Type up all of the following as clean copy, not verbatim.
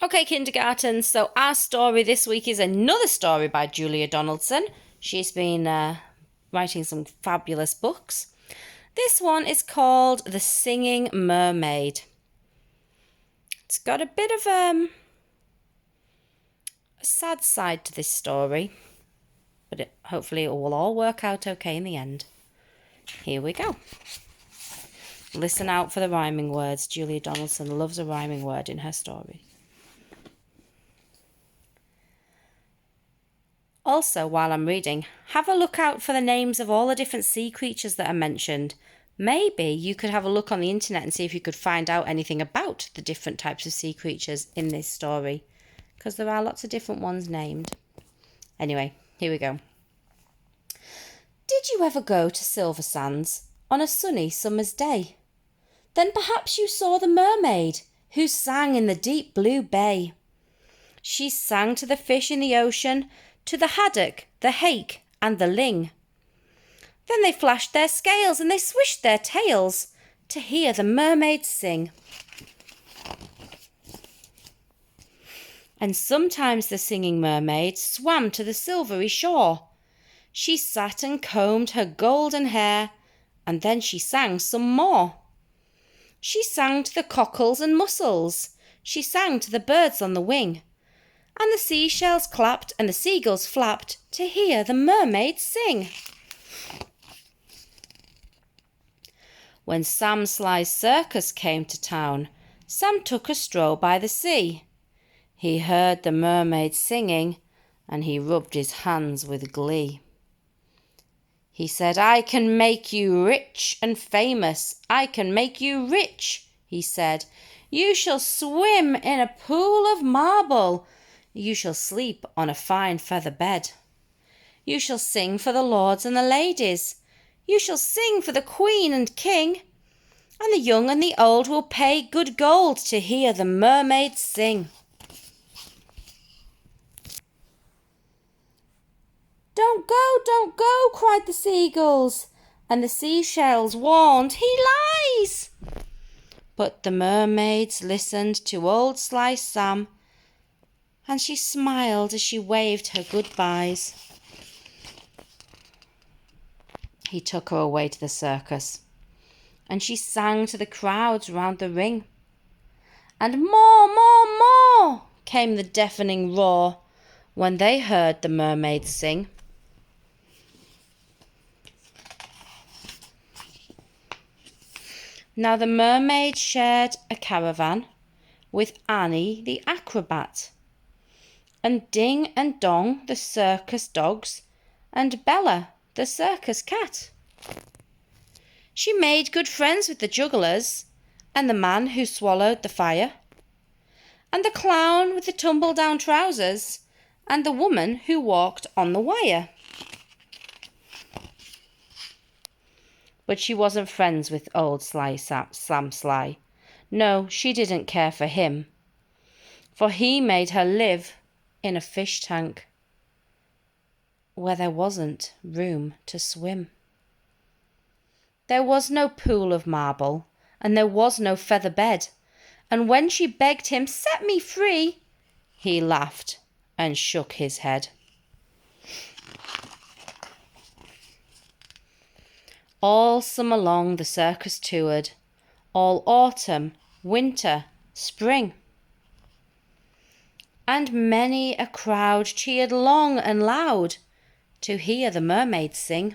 Okay, kindergarten, so our story this week is another story by Julia Donaldson. She's been writing some fabulous books. This one is called The Singing Mermaid. It's got a bit of a sad side to this story, but hopefully it will all work out okay in the end. Here we go. Listen out for the rhyming words. Julia Donaldson loves a rhyming word in her story. Also, while I'm reading, have a look out for the names of all the different sea creatures that are mentioned. Maybe you could have a look on the internet and see if you could find out anything about the different types of sea creatures in this story, because there are lots of different ones named. Anyway, here we go. Did you ever go to Silver Sands on a sunny summer's day? Then perhaps you saw the mermaid who sang in the deep blue bay. She sang to the fish in the ocean, to the haddock, the hake, and the ling. Then they flashed their scales and they swished their tails to hear the mermaid sing. And sometimes the singing mermaid swam to the silvery shore. She sat and combed her golden hair, and then she sang some more. She sang to the cockles and mussels. She sang to the birds on the wing. And the seashells clapped and the seagulls flapped to hear the mermaid sing. When Sam Sly's circus came to town, Sam took a stroll by the sea. He heard the mermaid singing, and he rubbed his hands with glee. He said, "I can make you rich and famous. I can make you rich," he said. "You shall swim in a pool of marble. You shall sleep on a fine feather bed. You shall sing for the lords and the ladies. You shall sing for the queen and king. And the young and the old will pay good gold to hear the mermaid sing." Don't go," cried the seagulls, and the seashells warned, "He lies." But the mermaids listened to old Sly Sam, and she smiled as she waved her goodbyes. He took her away to the circus, and she sang to the crowds round the ring. And more came the deafening roar when they heard the mermaid sing. Now the mermaid shared a caravan with Annie the acrobat, and Ding and Dong the circus dogs, and Bella the circus cat. She made good friends with the jugglers, and the man who swallowed the fire, and the clown with the tumble-down trousers, and the woman who walked on the wire. But she wasn't friends with old Sam Sly. No, she didn't care for him, for he made her live in a fish tank where there wasn't room to swim. There was no pool of marble, and there was no feather bed, and when she begged him, "Set me free," he laughed and shook his head. All summer long the circus toured, all autumn, winter, spring. And many a crowd cheered long and loud to hear the mermaid sing.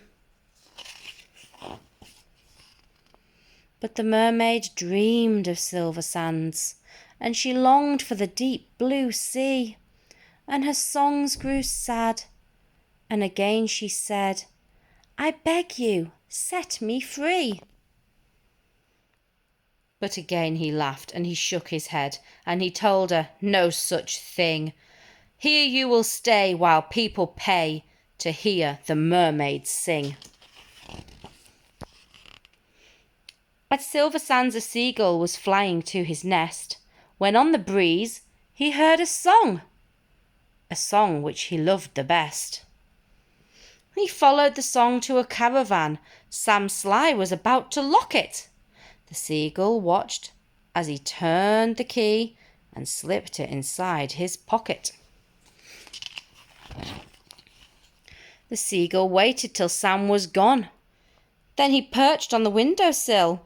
But the mermaid dreamed of silver sands, and she longed for the deep blue sea, and her songs grew sad, and again she said, "I beg you, set me free." But again he laughed and he shook his head, and he told her, "No such thing. Here you will stay while people pay to hear the mermaid sing." At Silver Sands a seagull was flying to his nest, when on the breeze he heard a song which he loved the best. He followed the song to a caravan. Sam Sly was about to lock it. The seagull watched as he turned the key and slipped it inside his pocket. The seagull waited till Sam was gone. Then he perched on the windowsill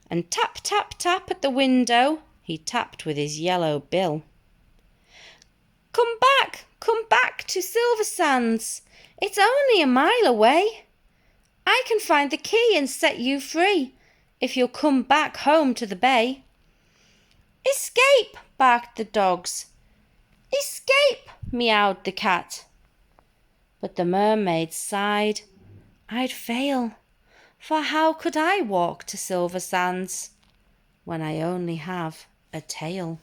and tap, tap, tap at the window he tapped with his yellow bill. Come back to Silver Sands. It's only a mile away. I can find the key and set you free if you'll come back home to the bay." "Escape!" barked the dogs. "Escape!" meowed the cat. But the mermaid sighed, "I'd fail, for how could I walk to Silver Sands when I only have a tail?"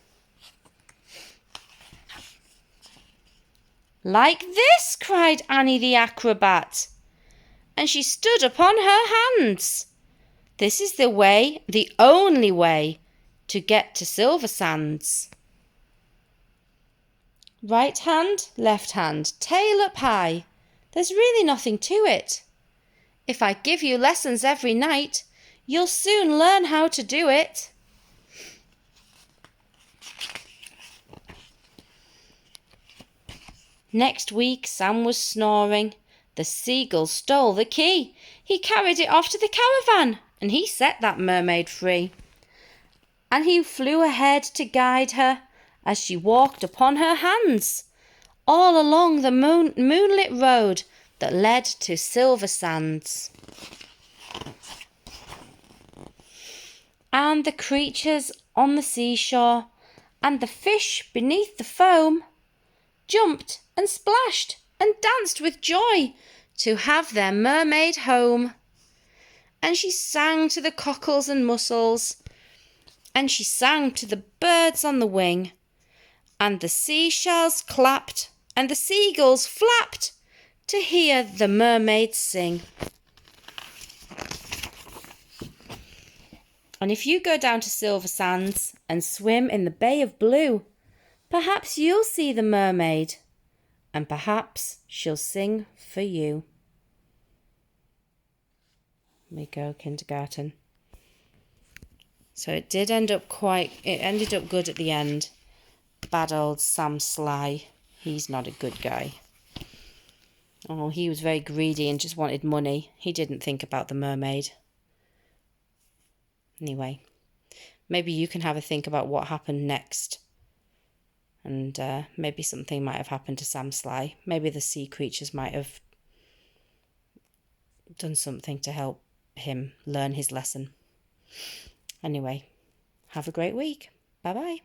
"Like this!" cried Annie the acrobat, and she stood upon her hands. "This is the way, the only way, to get to Silver Sands. Right hand, left hand, tail up high. There's really nothing to it. If I give you lessons every night, you'll soon learn how to do it." Next week Sam was snoring. The seagull stole the key. He carried it off to the caravan, and he set that mermaid free. And he flew ahead to guide her as she walked upon her hands, all along the moonlit road that led to Silver Sands. And the creatures on the seashore and the fish beneath the foam jumped and splashed and danced with joy to have their mermaid home. And she sang to the cockles and mussels, and she sang to the birds on the wing, and the seashells clapped and the seagulls flapped to hear the mermaid sing. And if you go down to Silver Sands and swim in the Bay of Blue, perhaps you'll see the mermaid, and perhaps she'll sing for you. There we go, kindergarten. So it ended up good at the end. Bad old Sam Sly. He's not a good guy. Oh, he was very greedy and just wanted money. He didn't think about the mermaid. Anyway, maybe you can have a think about what happened next. And maybe something might have happened to Sam Sly. Maybe the sea creatures might have done something to help him learn his lesson. Anyway, have a great week. Bye-bye.